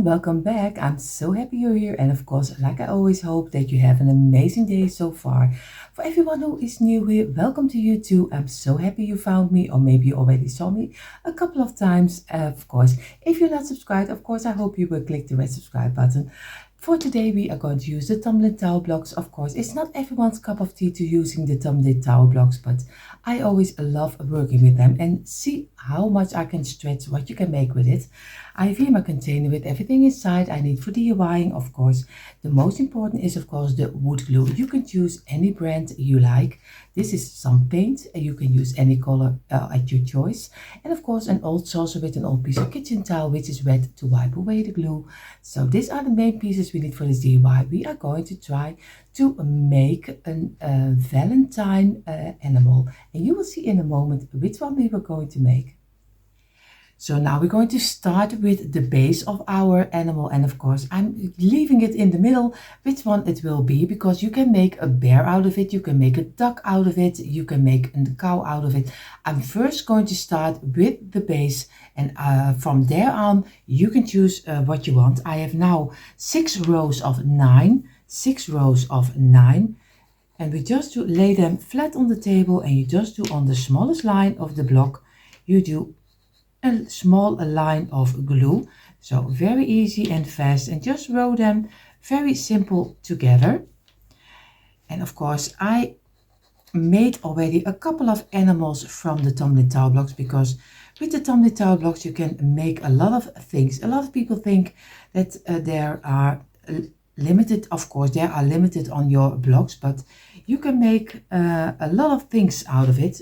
welcome back. I'm so happy you're here, and of course, like I always hope that you have an amazing day so far. For everyone who is new here, welcome to you too. I'm so happy you found me, or maybe you already saw me a couple of times. Of course, if you're not subscribed, of course, I hope you will click the red subscribe button. For today, we are going to use the tumbling towel blocks. Of course, it's not everyone's cup of tea to using the tumbling towel blocks, but I always love working with them and see how much I can stretch, what you can make with it. I have here my container with everything inside I need for DIYing, of course. The most important is, of course, the wood glue. You can choose any brand you like. This is some paint, and you can use any color at your choice. And of course, an old saucer with an old piece of kitchen towel, which is wet to wipe away the glue. So these are the main pieces we need for this DIY. We are going to try to make a Valentine animal. And you will see in a moment which one we were going to make. So now we're going to start with the base of our animal, and of course I'm leaving it in the middle which one it will be, because you can make a bear out of it, you can make a duck out of it, you can make a cow out of it. I'm first going to start with the base, and from there on you can choose what you want. I have now 6 rows of 9, 6 rows of 9, and we just do lay them flat on the table, and you just do on the smallest line of the block, you do a small line of glue. So very easy and fast, and just row them very simple together. And of course I made already a couple of animals from the tumbling towel blocks, because with the tumbling towel blocks you can make a lot of things. A lot of people think that there are limited, of course there are limited on your blocks, but you can make a lot of things out of it.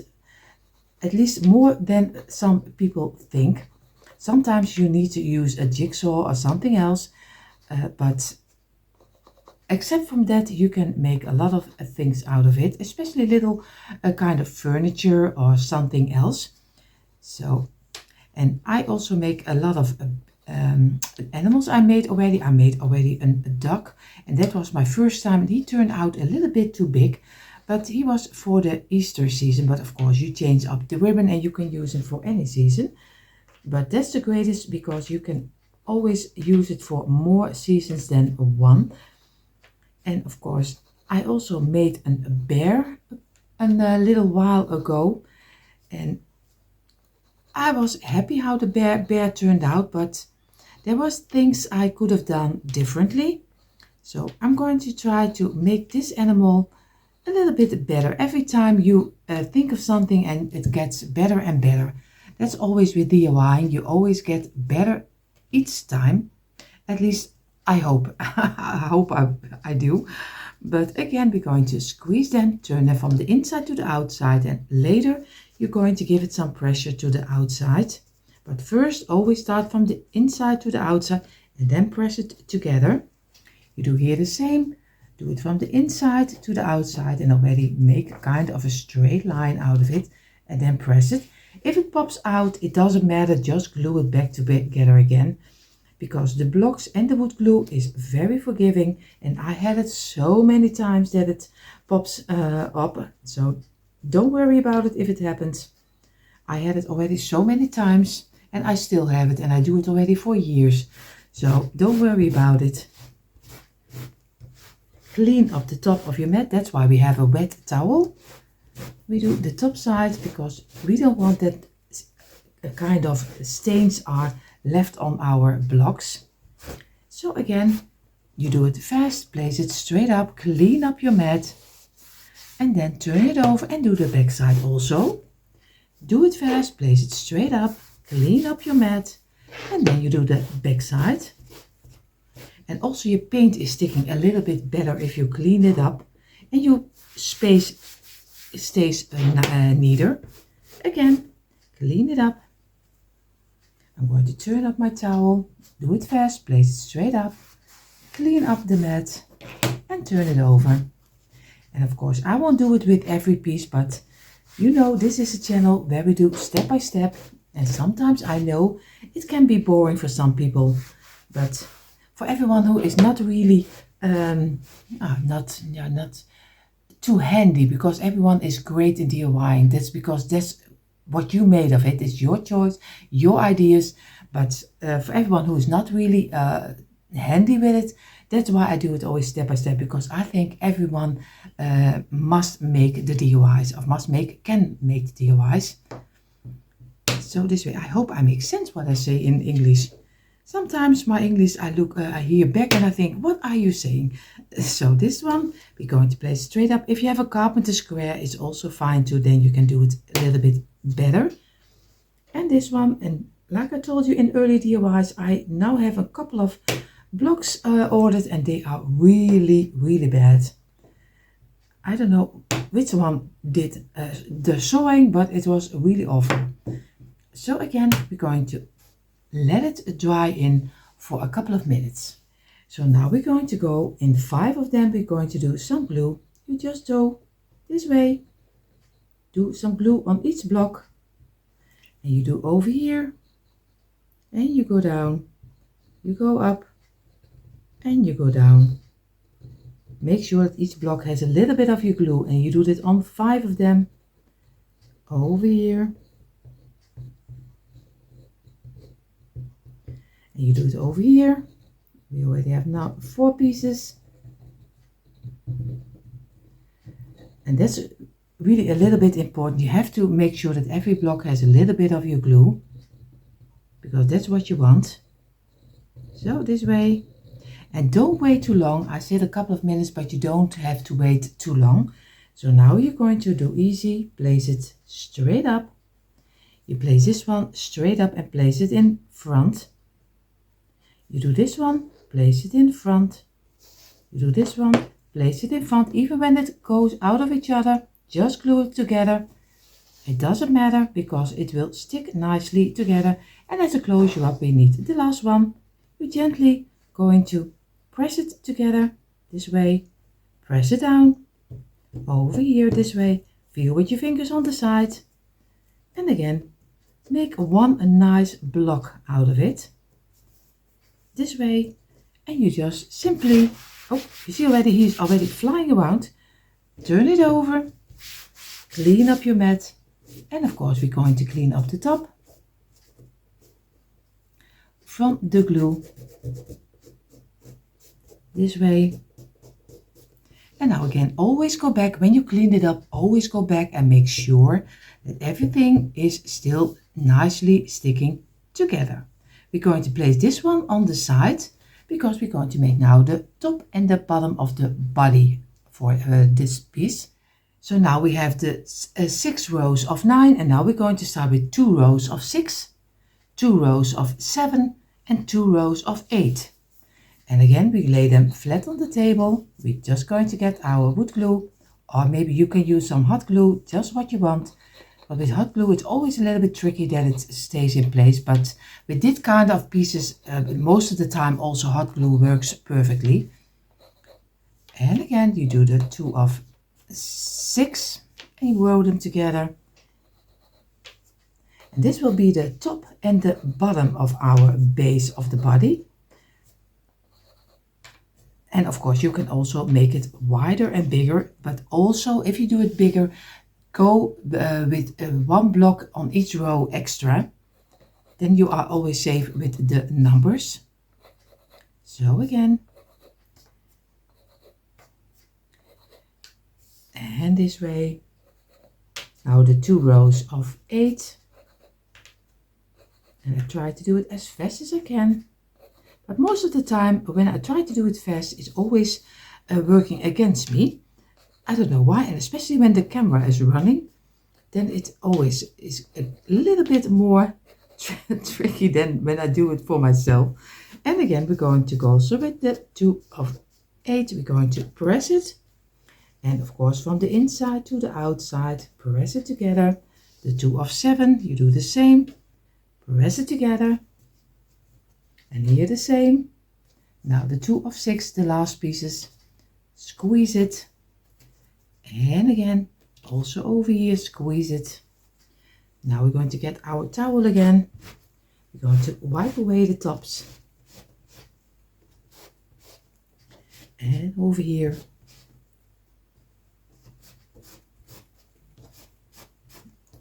At least more than some people think. Sometimes you need to use a jigsaw or something else, but except from that you can make a lot of things out of it, especially little kind of furniture or something else. So, and I also make a lot of animals. I made already a duck, and that was my first time, and he turned out a little bit too big. But he was for the Easter season, but of course you change up the ribbon and you can use it for any season. But that's the greatest, because you can always use it for more seasons than one. And of course I also made a bear a little while ago, and I was happy how the bear turned out, but there was things I could have done differently. So I'm going to try to make this animal a little bit better. Every time you think of something and it gets better and better. That's always with DIYing. You always get better each time. At least I hope. I hope I do. But again, we're going to squeeze them, turn them from the inside to the outside, and later you're going to give it some pressure to the outside. But first, always start from the inside to the outside and then press it together. You do here the same. Do it from the inside to the outside and already make kind of a straight line out of it, and then press it. If it pops out, it doesn't matter, just glue it back together again, because the blocks and the wood glue is very forgiving, and I had it so many times that it pops up. So don't worry about it if it happens. I had it already so many times, and I still have it, and I do it already for years. So don't worry about it. Clean up the top of your mat. That's why we have a wet towel. We do the top side because we don't want that kind of stains are left on our blocks. So again, you do it fast, place it straight up, clean up your mat, and then turn it over and do the back side also. Do it fast, place it straight up, clean up your mat, and then you do the back side. And also your paint is sticking a little bit better if you clean it up, and your space stays neater. Again, clean it up. I'm going to turn up my towel, do it fast, place it straight up, clean up the mat, and turn it over. And of course I won't do it with every piece, but you know this is a channel where we do step by step, and sometimes I know it can be boring for some people, but for everyone who is not really not too handy, because everyone is great in DIYing. That's because that's what you made of it. It's your choice, your ideas, But for everyone who is not really handy with it, that's why I do it always step by step, because I think everyone must make the DIYs, or can make the DIYs. So this way, I hope I make sense what I say in English. Sometimes my English, I hear back and I think, what are you saying? So this one, we're going to place straight up. If you have a carpenter square, it's also fine too. Then you can do it a little bit better. And this one, and like I told you in early DIYs, I now have a couple of blocks ordered, and they are really, really bad. I don't know which one did the sewing, but it was really awful. So again, we're going to let it dry in for a couple of minutes. So now we're going to go in 5 of them. We're going to do some glue. You just go this way, do some glue on each block, and you do over here, and you go down, you go up, and you go down. Make sure that each block has a little bit of your glue, and you do this on 5 of them. Over here, and you do it over here. We already have now 4 pieces, and that's really a little bit important. You have to make sure that every block has a little bit of your glue, because that's what you want. So this way, and don't wait too long. I said a couple of minutes, but you don't have to wait too long. So now you're going to do easy, place it straight up. You place this one straight up and place it in front. You do this one, place it in front. You do this one, place it in front. Even when it goes out of each other, just glue it together. It doesn't matter, because it will stick nicely together. And as a close you up, we need the last one. You're gently going to press it together this way. Press it down. Over here this way. Feel with your fingers on the side. And again, make a nice block out of it. This way, and you just simply, oh, you see already, he's already flying around. Turn it over, clean up your mat, and of course we're going to clean up the top from the glue. This way. And now again, always go back, when you clean it up, always go back and make sure that everything is still nicely sticking together. We're going to place this one on the side, because we're going to make now the top and the bottom of the body for this piece. So now we have the 6 rows of 9, and now we're going to start with 2 rows of 6, 2 rows of 7, and 2 rows of 8. And again, we lay them flat on the table. We're just going to get our wood glue, or maybe you can use some hot glue, just what you want. But with hot glue, it's always a little bit tricky that it stays in place. But with this kind of pieces, most of the time also hot glue works perfectly. And again, you do the 2 of 6 and you roll them together. And this will be the top and the bottom of our base of the body. And of course, you can also make it wider and bigger. But also, if you do it bigger, go with 1 block on each row extra. Then you are always safe with the numbers. So again. And this way. Now the 2 rows of 8. And I try to do it as fast as I can. But most of the time, when I try to do it fast, it's always working against me. I don't know why, and especially when the camera is running, then it always is a little bit more tricky than when I do it for myself. And again, we're going to go also with the 2 of 8. We're going to press it. And of course, from the inside to the outside, press it together. The 2 of 7, you do the same. Press it together. And here the same. Now the 2 of 6, the last pieces. Squeeze it. And again, also over here, squeeze it. Now we're going to get our towel again. We're going to wipe away the tops. And over here.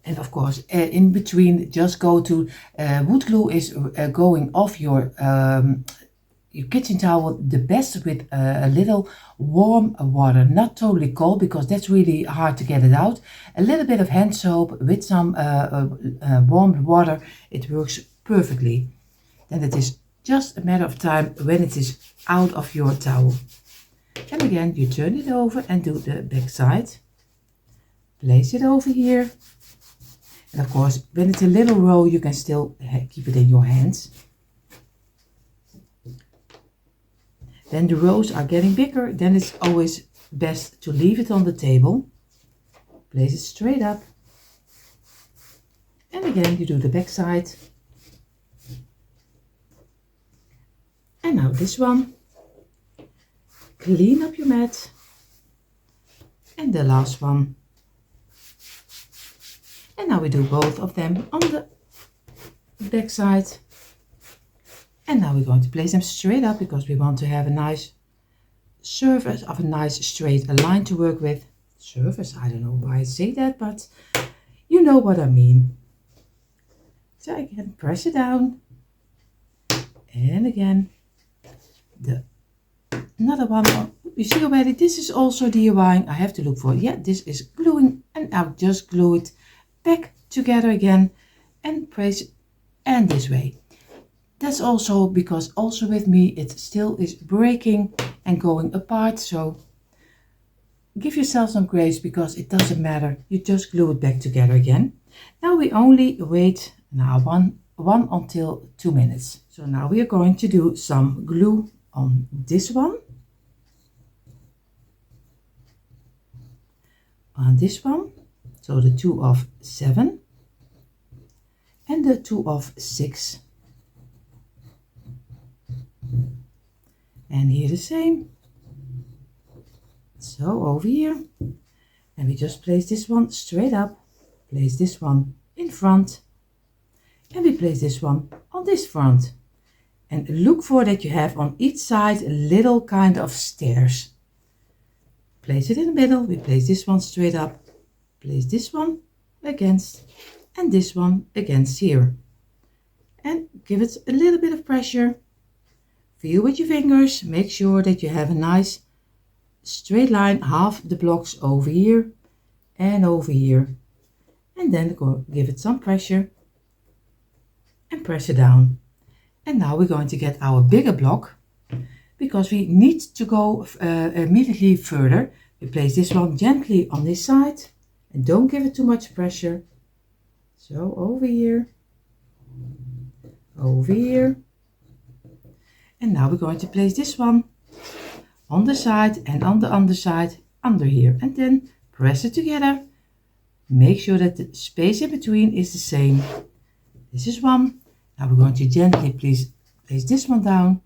And of course, in between, just go to wood glue is going off your kitchen towel the best with a little warm water, not totally cold because that's really hard to get it out. A little bit of hand soap with some warm water, it works perfectly. Then it is just a matter of time when it is out of your towel. And again, you turn it over and do the back side. Place it over here. And of course, when it's a little row, you can still keep it in your hands. Then the rows are getting bigger, then it's always best to leave it on the table. Place it straight up. And again, you do the back side. And now this one. Clean up your mat. And the last one. And now we do both of them on the back side. And now we're going to place them straight up because we want to have a nice surface of a nice straight line to work with. Surface, I don't know why I say that, but you know what I mean. So again, press it down. And again, another one. You see already, this is also DIY. I have to look for it. Yeah, this is gluing, and I'll just glue it back together again and place it and this way. That's also because also with me it still is breaking and going apart, so give yourself some grace because it doesn't matter, you just glue it back together again. Now we only wait now one until 2 minutes. So now we are going to do some glue on this one, on this one, so the 2 of 7 and the 2 of 6. And here the same. So over here, and we just place this one straight up, place this one in front, and we place this one on this front. And look for that you have on each side a little kind of stairs. Place it in the middle, we place this one straight up, place this one against, and this one against here. And give it a little bit of pressure. Feel with your fingers, make sure that you have a nice straight line, half the blocks over here and over here. And then go give it some pressure and press it down. And now we're going to get our bigger block because we need to go immediately further. We place this one gently on this side and don't give it too much pressure. So over here, over here. And now we're going to place this one on the side and on the underside under here, and then press it together. Make sure that the space in between is the same. This is one. Now we're going to gently place this one down.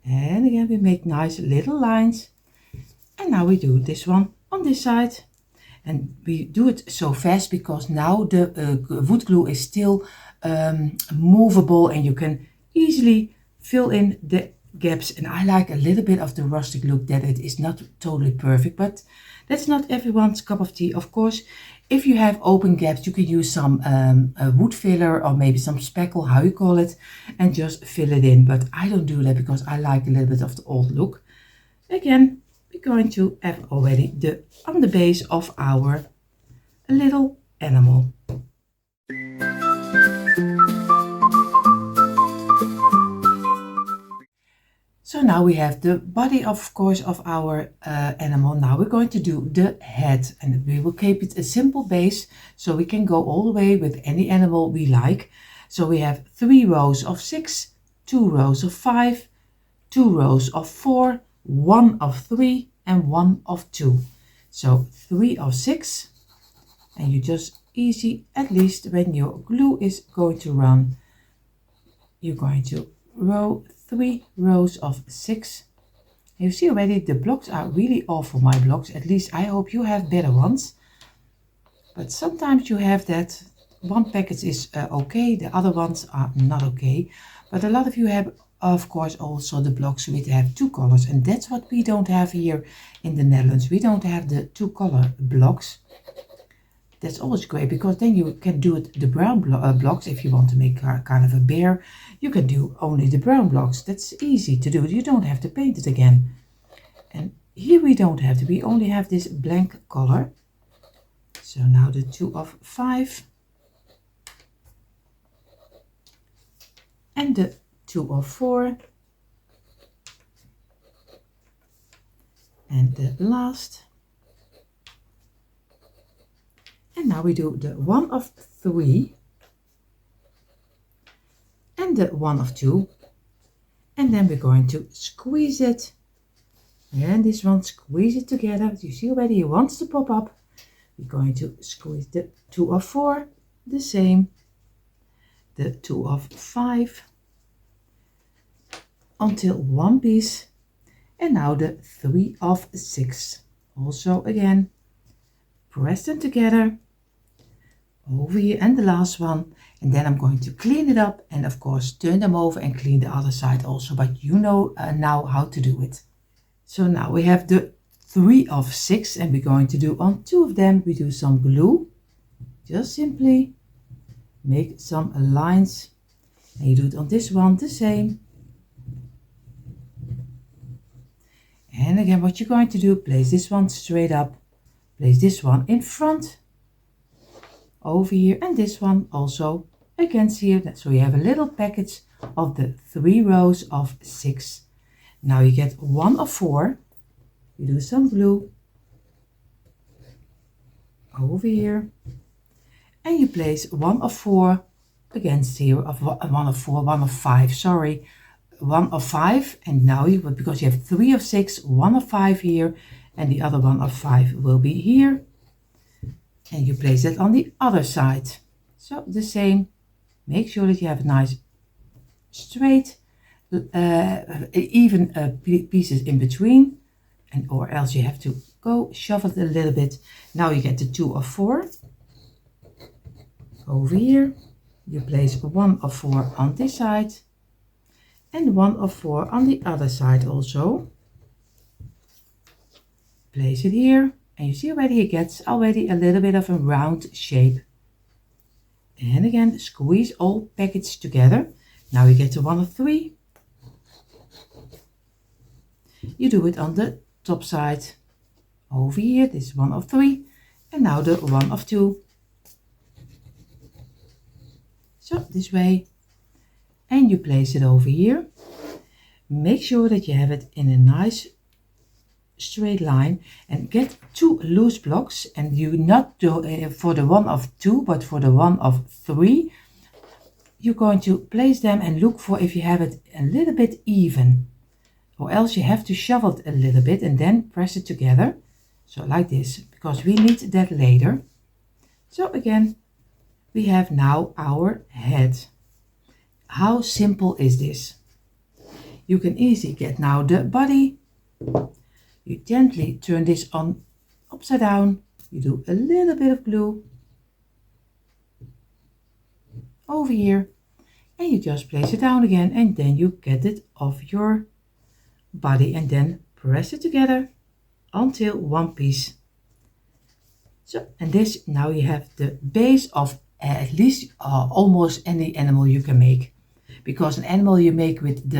And again we make nice little lines. And now we do this one on this side. And we do it so fast because now the wood glue is still movable and you can easily fill in the gaps. And I like a little bit of the rustic look, that it is not totally perfect, but that's not everyone's cup of tea. Of course, if you have open gaps, you can use some wood filler or maybe some speckle, how you call it, and just fill it in. But I don't do that because I like a little bit of the old look. Again, we're going to have already on the base of our little animal. So now we have the body, of course, of our animal. Now we're going to do the head, and we will keep it a simple base so we can go all the way with any animal we like. So we have 3 rows of 6, 2 rows of 5, 2 rows of 4, 1 of 3 and 1 of 2. So 3 of 6, and you just easy, at least when your glue is going to run, you're going to row 3 rows of 6. You see already the blocks are really awful, my blocks. At least I hope you have better ones. But sometimes you have that one package is okay, the other ones are not okay. But a lot of you have of course also the blocks with have two colors, and that's what we don't have here in the Netherlands. We don't have the two color blocks. That's always great, because then you can do it the brown blocks. If you want to make kind of a bear, you can do only the brown blocks. That's easy to do. You don't have to paint it again. And here we don't have to. We only have this blank color. So now the 2 of 5 and the 2 of 4 and the last. And now we do the 1 of 3 and the 1 of 2, and then we're going to squeeze it, and this one, squeeze it together. You see already it wants to pop up. We're going to squeeze the 2 of 4, the same, the 2 of 5 until one piece, and now the 3 of 6. Also again, press them together over here, and the last one, and then I'm going to clean it up and of course turn them over and clean the other side also, but you know now how to do it. So now we have the 3 of 6, and we're going to do on 2 of them, we do some glue. Just simply make some lines, and you do it on this one the same. And again, what you're going to do, place this one straight up, place this one in front over here, and this one also against here. So you have a little package of the 3 rows of 6. Now you get 1 of 4, you do some glue over here, and you place 1 of 4 against here, of 1 of 4, 1 of 5, sorry, 1 of 5, and now you, because you have 3 of 6, 1 of 5 here, and the other 1 of 5 will be here, and you place it on the other side. So the same, make sure that you have nice straight even pieces in between, and or else you have to go shuffle it a little bit. Now you get the 2 of 4 over here, you place 1 of 4 on this side and 1 of 4 on the other side also. Place it here, and you see already it gets already a little bit of a round shape. And again, squeeze all packets together. Now you get to 1 of 3. You do it on the top side over here, this 1 of 3, and now the 1 of 2. So this way, and you place it over here. Make sure that you have it in a nice straight line, and get 2 loose blocks, and you not do for the 1 of 2, but for the 1 of 3 you're going to place them and look for if you have it a little bit even, or else you have to shovel it a little bit and then press it together, so like this, because we need that later. So again, we have now our head. How simple is this? You can easily get now the body. You gently turn this on upside down. You do a little bit of glue over here, and you just place it down again, and then you get it off your body, and then press it together until one piece. So, and this, now you have the base of at least almost any animal you can make, because an animal you make with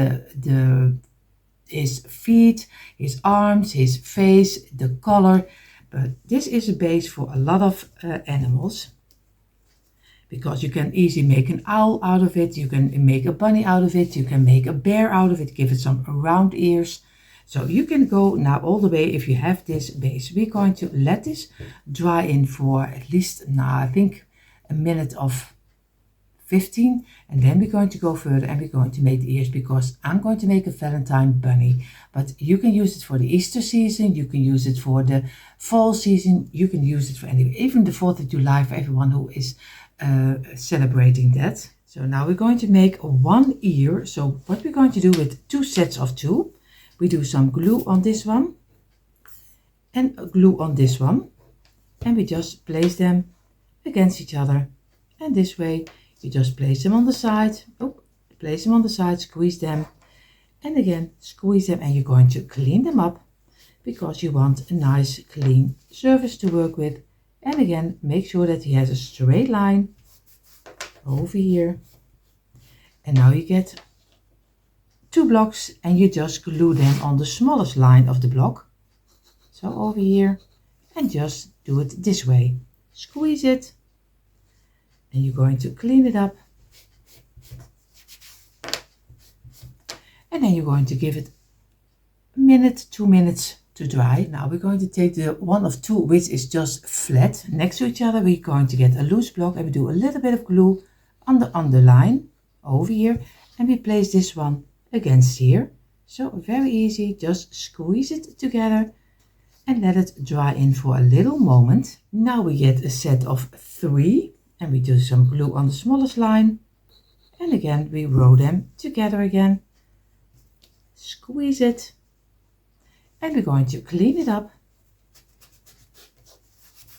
his feet, his arms, his face, the color, but this is a base for a lot of animals, because you can easily make an owl out of it, you can make a bunny out of it, you can make a bear out of it, give it some round ears. So you can go now all the way if you have this base. We're going to let this dry in for at least, now I think a minute of 15, and then we're going to go further and we're going to make the ears, because I'm going to make a Valentine bunny, but you can use it for the Easter season, you can use it for the fall season, you can use it for any, even the 4th of July for everyone who is celebrating that. So now we're going to make one ear. So what we're going to do with 2 sets of 2, we do some glue on this one and glue on this one, and we just place them against each other, and this way you just place them on the side, place them on the side, squeeze them, And again, squeeze them, and you're going to clean them up because you want a nice clean surface to work with. And again, make sure that he has a straight line over here. And now you get 2 blocks and you just glue them on the smallest line of the block. So over here, and just do it this way. Squeeze it, and you're going to clean it up. And then you're going to give it a minute, 2 minutes to dry. Now we're going to take the one of 2 which is just flat next to each other. We're going to get a loose block and we do a little bit of glue on the underline over here, and we place this one against here. So very easy, just squeeze it together and let it dry in for a little moment. Now we get a set of 3 and we do some glue on the smallest line, and again we roll them together again. Squeeze it, and we're going to clean it up.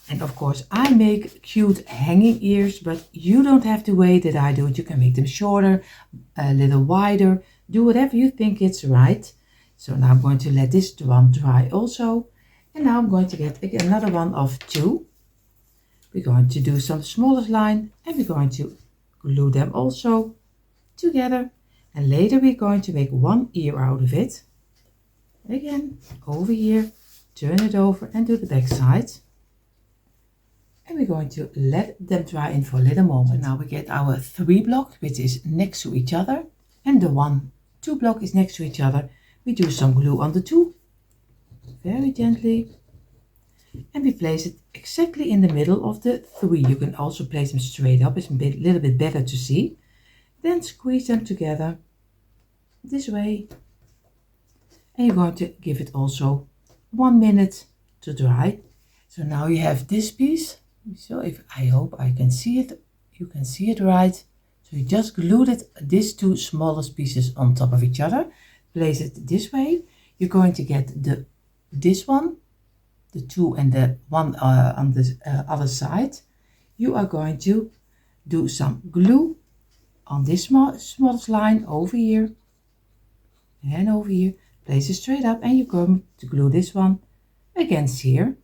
And of course I make cute hanging ears, but you don't have to wait that I do it. You can make them shorter, a little wider, do whatever you think it's right. So now I'm going to let this one dry also, and now I'm going to get another one of 2. We're going to do some smallest line and we're going to glue them also together. And later we're going to make 1 ear out of it. Again, over here, turn it over and do the back side. And we're going to let them dry in for a little moment. So now we get our 3 block, which is next to each other. And the 1, 2 block is next to each other. We do some glue on the 2, very gently. And we place it exactly in the middle of the 3. You can also place them straight up, it's a little bit better to see. Then squeeze them together this way, and you're going to give it also 1 minute to dry. So now you have this piece. So I hope I can see it, you can see it right. So you just glued it, these 2 smallest pieces on top of each other, place it this way. You're going to get this one, the 2 and the 1 on the other side. You are going to do some glue on this smallest line over here and over here. Place it straight up, and you're going to glue this one against here.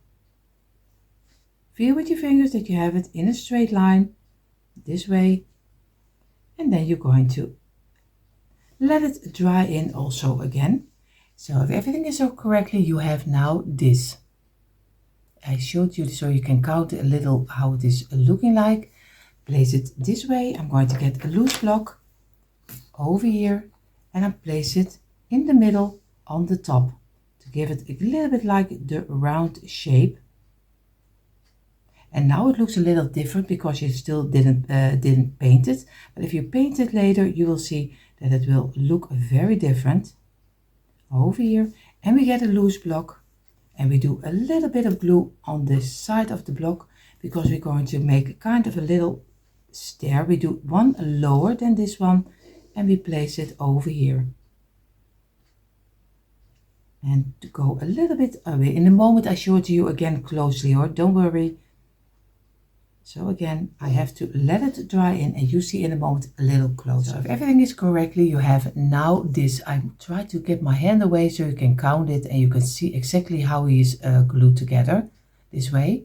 Feel with your fingers that you have it in a straight line this way, and then you're going to let it dry in also again. So if everything is so correctly, you have now this. I showed you so you can count a little how it is looking like. Place it this way. I'm going to get a loose block over here, and I place it in the middle on the top to give it a little bit like the round shape. And now it looks a little different because you still didn't paint it, but if you paint it later you will see that it will look very different over here. And we get a loose block and we do a little bit of glue on this side of the block because we're going to make kind of a little stair. We do one lower than this one and we place it over here. And to go a little bit away. In a moment I show it to you again closely, or don't worry. So again, I have to let it dry in, and you see in a moment a little closer. So if everything is correctly, you have now this. I try to get my hand away so you can count it and you can see exactly how he is glued together this way.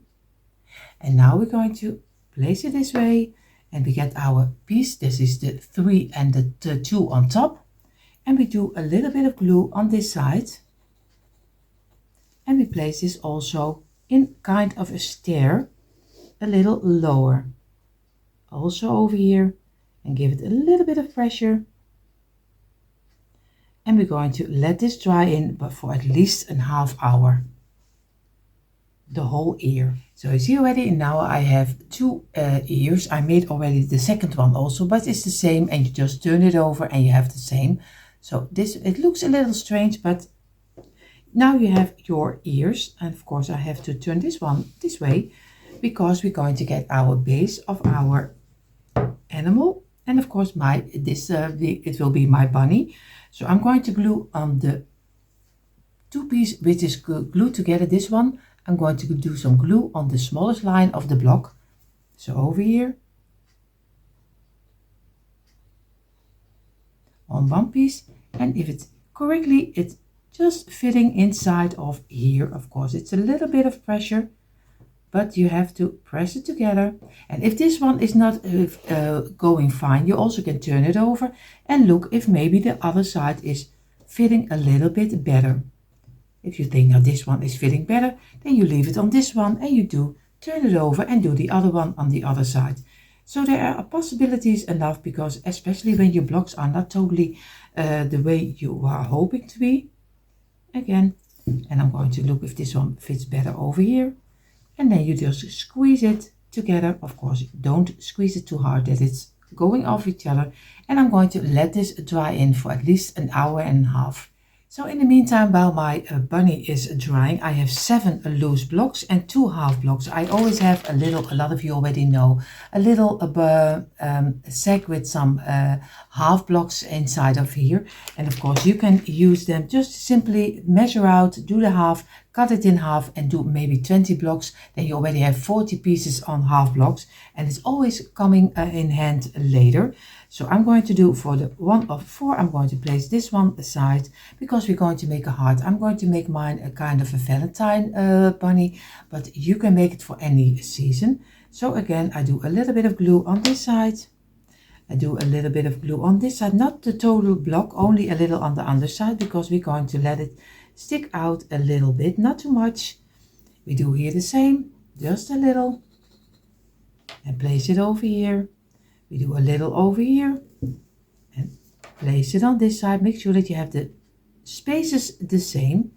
And now we're going to place it this way, and we get our piece. This is the 3 and the 2 on top, and we do a little bit of glue on this side. And we place this also in kind of a stair, a little lower, also over here, and give it a little bit of pressure. And we're going to let this dry in, but for at least a half hour, the whole ear. So you see already, now I have 2 ears. I made already the second one also, but it's the same, and you just turn it over and you have the same. So this, it looks a little strange, but now you have your ears. And of course I have to turn this one this way because we're going to get our base of our animal. And of course it will be my bunny. So I'm going to glue on the 2 pieces which is glued together. This one I'm going to do some glue on the smallest line of the block. So over here on one piece, and if it correctly, it's just fitting inside of here. Of course, it's a little bit of pressure, but you have to press it together. And if this one is not going fine, you also can turn it over and look if maybe the other side is fitting a little bit better. If you think now this one is fitting better, then you leave it on this one and you do turn it over and do the other one on the other side. So there are possibilities enough, because especially when your blocks are not totally the way you are hoping to be. Again, and I'm going to look if this one fits better over here. And then you just squeeze it together. Of course, don't squeeze it too hard that it's going off each other. And I'm going to let this dry in for at least an hour and a half. So in the meantime, while my bunny is drying, I have 7 loose blocks and 2 half blocks. I always have a lot of you already know, a little sack with some half blocks inside of here. And of course, you can use them, just simply measure out, do the half, cut it in half and do maybe 20 blocks. Then you already have 40 pieces on half blocks, and it's always coming in hand later. So I'm going to do for the 1 of 4, I'm going to place this one aside because we're going to make a heart. I'm going to make mine a kind of a Valentine bunny, but you can make it for any season. So again, I do a little bit of glue on this side. I do a little bit of glue on this side, not the total block, only a little on the underside, because we're going to let it stick out a little bit, not too much. We do here the same, just a little, and place it over here. We do a little over here and place it on this side. Make sure that you have the spaces the same.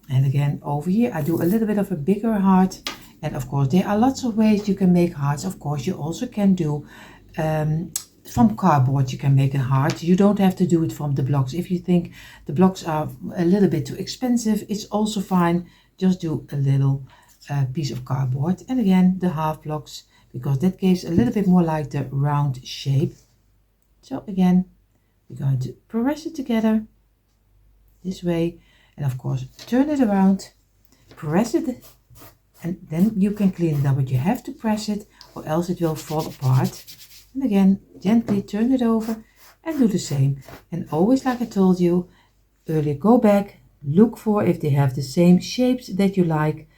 And again, over here, I do a little bit of a bigger heart. And of course, there are lots of ways you can make hearts. Of course, you also can do from cardboard, you can make a heart. You don't have to do it from the blocks. If you think the blocks are a little bit too expensive, it's also fine. Just do a little piece of cardboard. And again, the half blocks, because that gives a little bit more like the round shape. So again, we're going to press it together this way, and of course turn it around, press it, and then you can clean it up, but you have to press it or else it will fall apart. And again, gently turn it over and do the same. And always, like I told you earlier, go back, look for if they have the same shapes that you like,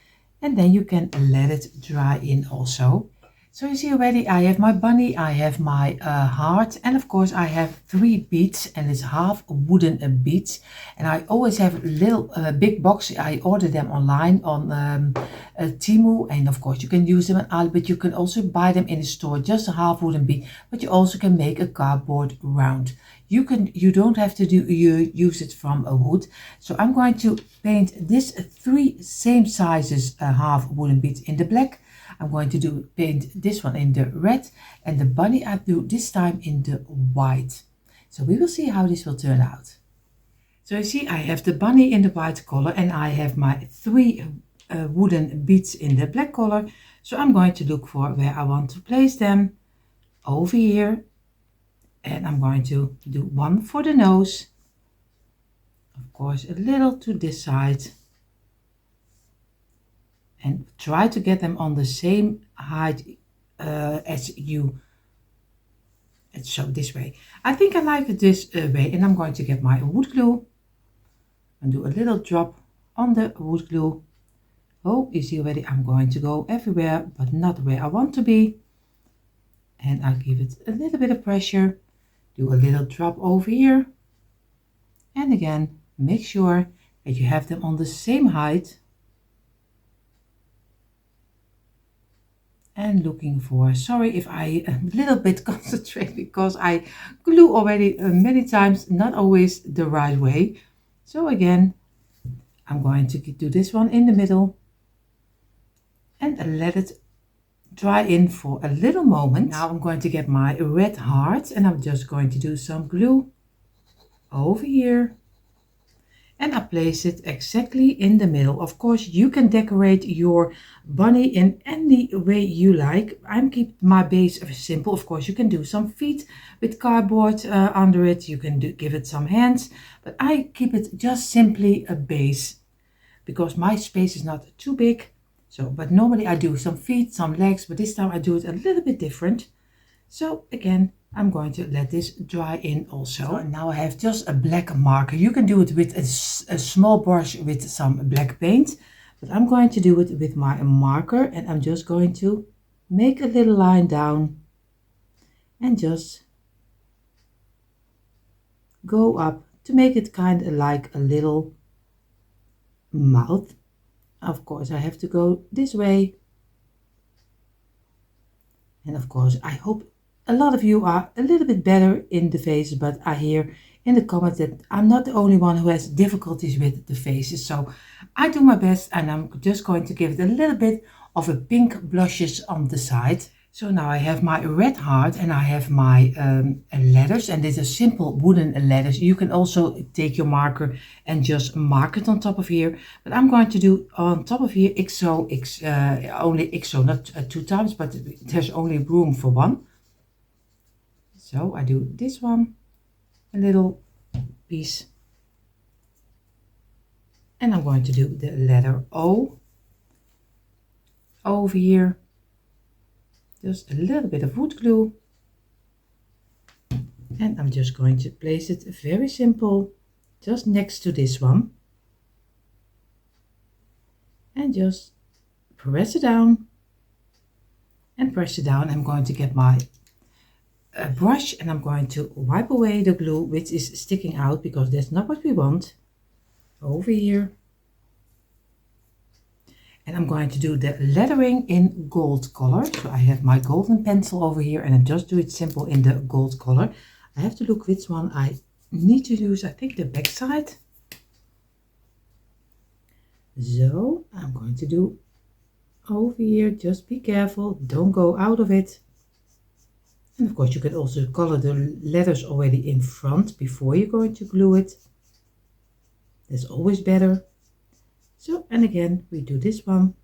and then you can let it dry in also. So you see already, I have my bunny, I have my heart, and of course I have 3 beads, and it's half wooden beads. And I always have a little big box. I order them online on Temu, and of course you can use them on Ali, but you can also buy them in a store, just a half wooden bead. But you also can make a cardboard round. You don't have to use it from a wood. So I'm going to paint this 3 same sizes half wooden beads in the black. I'm going to paint this one in the red, and the bunny I do this time in the white. So we will see how this will turn out. So you see, I have the bunny in the white color, and I have my 3 wooden beads in the black color. So I'm going to look for where I want to place them over here, and I'm going to do 1 for the nose, of course a little to this side, and try to get them on the same height as you. So this way. I think I like it this way, and I'm going to get my wood glue and do a little drop on the wood glue. Oh, you see already, I'm going to go everywhere, but not where I want to be. And I give it a little bit of pressure, do a little drop over here. And again, make sure that you have them on the same height. And looking for, sorry if I a little bit concentrate, because I glue already many times, not always the right way. So again, I'm going to do this one in the middle and let it dry in for a little moment. Now I'm going to get my red heart, and I'm just going to do some glue over here. And I place it exactly in the middle. Of course, you can decorate your bunny in any way you like. I'm keep my base simple. Of course, you can do some feet with cardboard under it. You can give it some hands, but I keep it just simply a base because my space is not too big. So, but normally I do some feet, some legs, but this time I do it a little bit different. So again, I'm going to let this dry in also. So now I have just a black marker. You can do it with a small brush with some black paint, but I'm going to do it with my marker, and I'm just going to make a little line down and just go up to make it kind of like a little mouth. Of course, I have to go this way. And of course, I hope a lot of you are a little bit better in the face, but I hear in the comments that I'm not the only one who has difficulties with the faces. So I do my best, and I'm just going to give it a little bit of a pink blushes on the side. So now I have my red heart, and I have my letters, and these are simple wooden letters. You can also take your marker and just mark it on top of here, but I'm going to do on top of here XO, only XO, not 2 times, but there's only room for 1. So I do this one, a little piece, and I'm going to do the letter O over here. Just a little bit of wood glue, and I'm just going to place it very simple just next to this one, and just press it down and press it down. I'm going to get my brush, and I'm going to wipe away the glue which is sticking out, because that's not what we want, over here. And I'm going to do the lettering in gold color. So I have my golden pencil over here, and I just do it simple in the gold color. I have to look which one I need to use. I think the back side. So I'm going to do over here. Just be careful, don't go out of it. And of course you can also color the letters already in front before you're going to glue it. That's always better. So, and again, we do this one.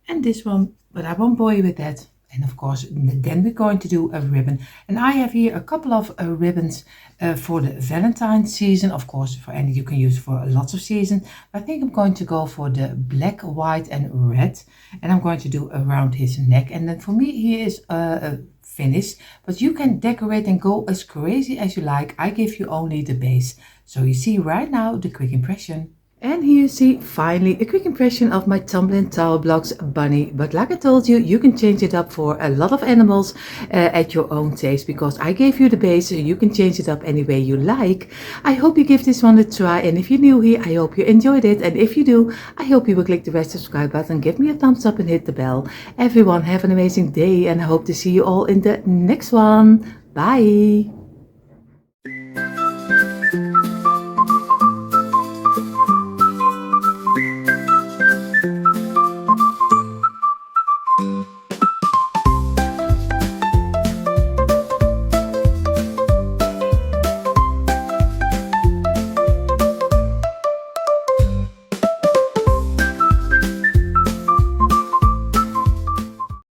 And this one, but I won't bore you with that. And of course, then we're going to do a ribbon. And I have here a couple of ribbons for the Valentine's season. Of course, for any you can use for lots of seasons. I think I'm going to go for the black, white and red. And I'm going to do around his neck. And then for me, he is finished. But you can decorate and go as crazy as you like. I give you only the base. So you see right now the quick impression. And here you see finally a quick impression of my Tumbling Tower Blocks bunny. But like I told you, you can change it up for a lot of animals at your own taste, because I gave you the base, so you can change it up any way you like. I hope you give this one a try, and if you're new here, I hope you enjoyed it. And if you do, I hope you will click the red subscribe button, give me a thumbs up and hit the bell. Everyone have an amazing day, and I hope to see you all in the next one. Bye!